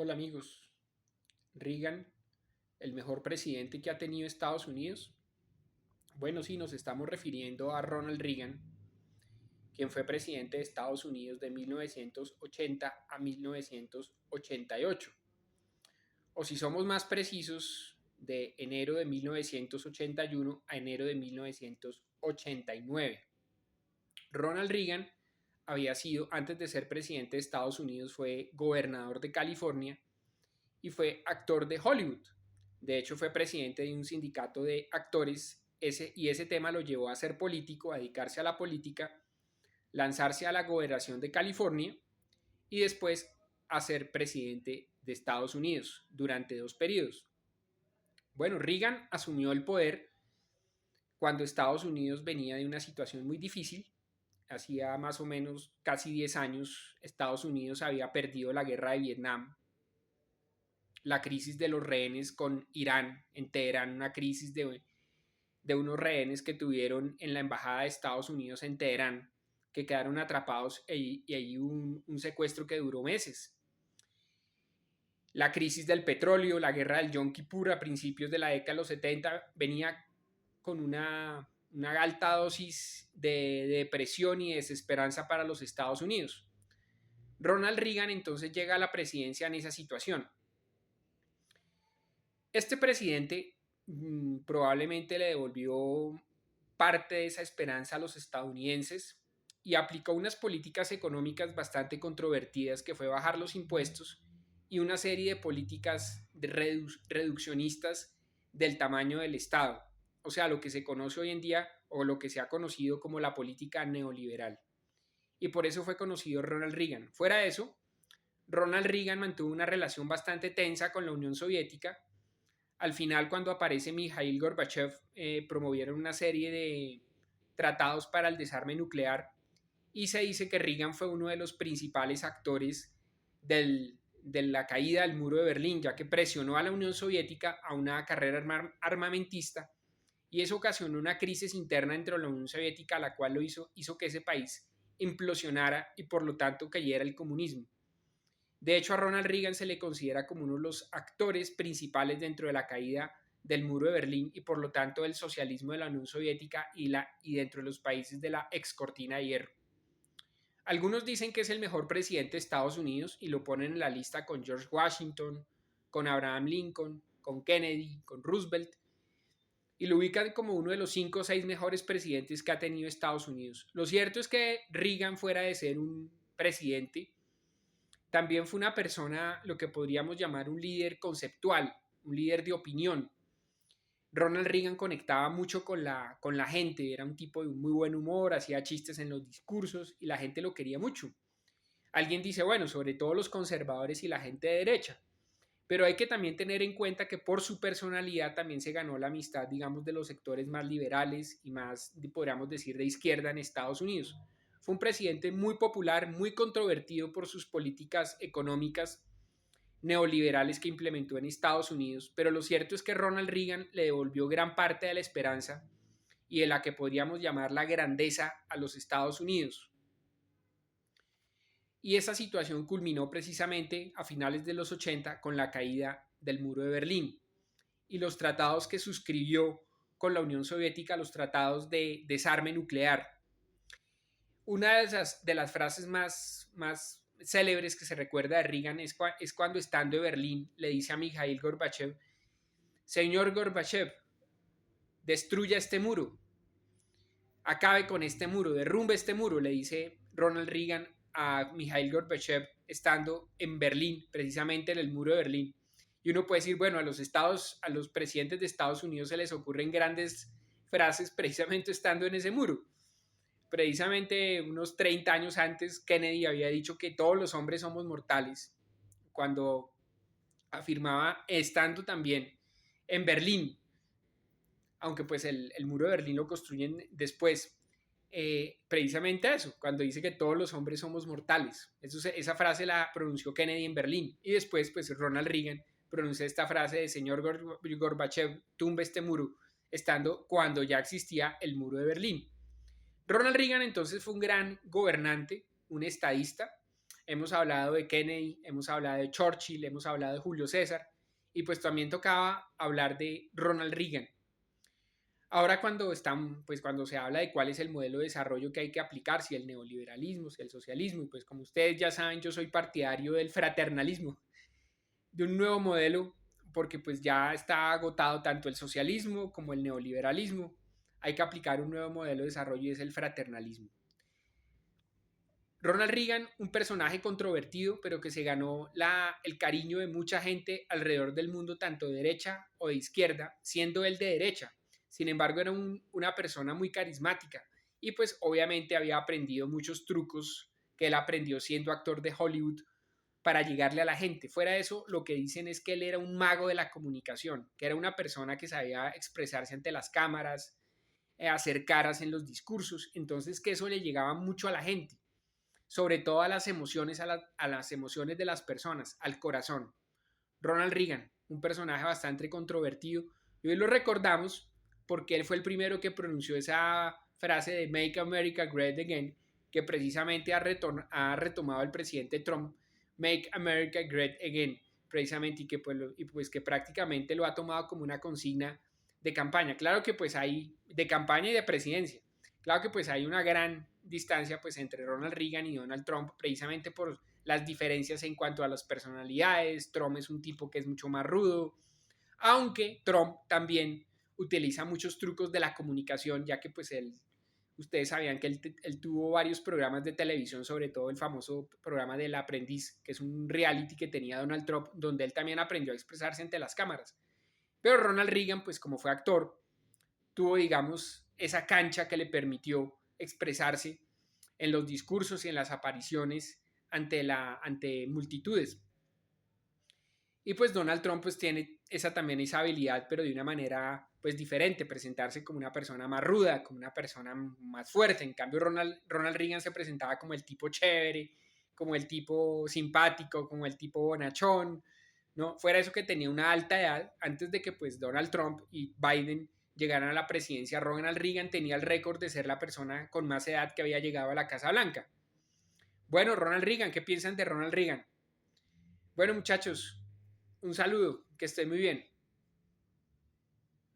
Hola amigos, Reagan, el mejor presidente que ha tenido Estados Unidos. Bueno, sí, nos estamos refiriendo a Ronald Reagan, quien fue presidente de Estados Unidos de 1980 a 1988. O si somos más precisos, de enero de 1981 a enero de 1989. Ronald Reagan había sido, antes de ser presidente de Estados Unidos, fue gobernador de California y fue actor de Hollywood. De hecho, fue presidente de un sindicato de actores y ese tema lo llevó a ser político, a dedicarse a la política, lanzarse a la gobernación de California y después a ser presidente de Estados Unidos durante 2 periodos. Bueno, Reagan asumió el poder cuando Estados Unidos venía de una situación muy difícil. Hacía más o menos casi 10 años Estados Unidos había perdido la guerra de Vietnam, la crisis de los rehenes con Irán en Teherán, una crisis de unos rehenes que tuvieron en la embajada de Estados Unidos en Teherán, que quedaron atrapados y ahí hubo un secuestro que duró meses. La crisis del petróleo, la guerra del Yom Kippur a principios de la década de los 70 venía con una alta dosis de depresión y desesperanza para los Estados Unidos. Ronald Reagan entonces llega a la presidencia en esa situación. Este presidente probablemente le devolvió parte de esa esperanza a los estadounidenses y aplicó unas políticas económicas bastante controvertidas, que fue bajar los impuestos y una serie de políticas reduccionistas del tamaño del Estado, o sea, lo que se conoce hoy en día o lo que se ha conocido como la política neoliberal. Y por eso fue conocido Ronald Reagan. Fuera de eso, Ronald Reagan mantuvo una relación bastante tensa con la Unión Soviética. Al final, cuando aparece Mikhail Gorbachev, promovieron una serie de tratados para el desarme nuclear y se dice que Reagan fue uno de los principales actores de la caída del muro de Berlín, ya que presionó a la Unión Soviética a una carrera armamentista y eso ocasionó una crisis interna dentro de la Unión Soviética, la cual hizo que ese país implosionara y por lo tanto cayera el comunismo. De hecho, a Ronald Reagan se le considera como uno de los actores principales dentro de la caída del muro de Berlín y por lo tanto del socialismo de la Unión Soviética y dentro de los países de la ex cortina de hierro. Algunos dicen que es el mejor presidente de Estados Unidos y lo ponen en la lista con George Washington, con Abraham Lincoln, con Kennedy, con Roosevelt, y lo ubican como uno de los 5 o 6 mejores presidentes que ha tenido Estados Unidos. Lo cierto es que Reagan, fuera de ser un presidente, también fue una persona, lo que podríamos llamar un líder conceptual, un líder de opinión. Ronald Reagan conectaba mucho con la gente, era un tipo de muy buen humor, hacía chistes en los discursos y la gente lo quería mucho. Alguien dice, bueno, sobre todo los conservadores y la gente de derecha, pero hay que también tener en cuenta que por su personalidad también se ganó la amistad, digamos, de los sectores más liberales y más, podríamos decir, de izquierda en Estados Unidos. Fue un presidente muy popular, muy controvertido por sus políticas económicas neoliberales que implementó en Estados Unidos, pero lo cierto es que Ronald Reagan le devolvió gran parte de la esperanza y de la que podríamos llamar la grandeza a los Estados Unidos. Y esa situación culminó precisamente a finales de los 80 con la caída del muro de Berlín y los tratados que suscribió con la Unión Soviética, los tratados de desarme nuclear. Una de las frases más célebres que se recuerda de Reagan es cuando, estando en Berlín, le dice a Mikhail Gorbachev: señor Gorbachev, destruya este muro, acabe con este muro, derrumbe este muro, le dice Ronald Reagan a Mikhail Gorbachev estando en Berlín, precisamente en el muro de Berlín. Y uno puede decir, bueno, a los presidentes de Estados Unidos se les ocurren grandes frases precisamente estando en ese muro. Precisamente unos 30 años antes, Kennedy había dicho que todos los hombres somos mortales, cuando afirmaba estando también en Berlín, aunque pues el muro de Berlín lo construyen después. Precisamente eso, cuando dice que todos los hombres somos mortales. Esa frase la pronunció Kennedy en Berlín y después pues Ronald Reagan pronunció esta frase de señor Gorbachev, tumbe este muro, estando cuando ya existía el muro de Berlín. Ronald Reagan entonces fue un gran gobernante, un estadista, hemos hablado de Kennedy, hemos hablado de Churchill, hemos hablado de Julio César, y pues también tocaba hablar de Ronald Reagan. Ahora cuando se habla de cuál es el modelo de desarrollo que hay que aplicar, si el neoliberalismo, si el socialismo, y pues como ustedes ya saben, yo soy partidario del fraternalismo, de un nuevo modelo, porque pues ya está agotado tanto el socialismo como el neoliberalismo. Hay que aplicar un nuevo modelo de desarrollo y es el fraternalismo. Ronald Reagan, un personaje controvertido, pero que se ganó el cariño de mucha gente alrededor del mundo, tanto de derecha o de izquierda, siendo él de derecha. Sin embargo, era una persona muy carismática y pues obviamente había aprendido muchos trucos que él aprendió siendo actor de Hollywood para llegarle a la gente. Fuera de eso, lo que dicen es que él era un mago de la comunicación, que era una persona que sabía expresarse ante las cámaras, hacer caras en los discursos, entonces que eso le llegaba mucho a la gente, sobre todo a las emociones, a las emociones de las personas, al corazón. Ronald Reagan, un personaje bastante controvertido, y hoy lo recordamos porque él fue el primero que pronunció esa frase de Make America Great Again, que precisamente ha retomado el presidente Trump, Make America Great Again, precisamente, y pues que prácticamente lo ha tomado como una consigna de campaña. Claro que pues hay de campaña y de presidencia. Claro que pues hay una gran distancia pues entre Ronald Reagan y Donald Trump, precisamente por las diferencias en cuanto a las personalidades. Trump es un tipo que es mucho más rudo, aunque Trump también utiliza muchos trucos de la comunicación, ya que pues ustedes sabían que él tuvo varios programas de televisión, sobre todo el famoso programa del Aprendiz, que es un reality que tenía Donald Trump, donde él también aprendió a expresarse ante las cámaras. Pero Ronald Reagan, pues como fue actor, tuvo, digamos, esa cancha que le permitió expresarse en los discursos y en las apariciones ante multitudes. Y pues Donald Trump pues tiene también esa habilidad, pero de una manera pues diferente, presentarse como una persona más ruda, como una persona más fuerte. En cambio Ronald Reagan se presentaba como el tipo chévere, como el tipo simpático, como el tipo bonachón, ¿no? Fuera eso que tenía una alta edad, antes de que pues Donald Trump y Biden llegaran a la presidencia, Ronald Reagan tenía el récord de ser la persona con más edad que había llegado a la Casa Blanca. Bueno, Ronald Reagan, ¿qué piensan de Ronald Reagan? Bueno, muchachos, un saludo, que estén muy bien.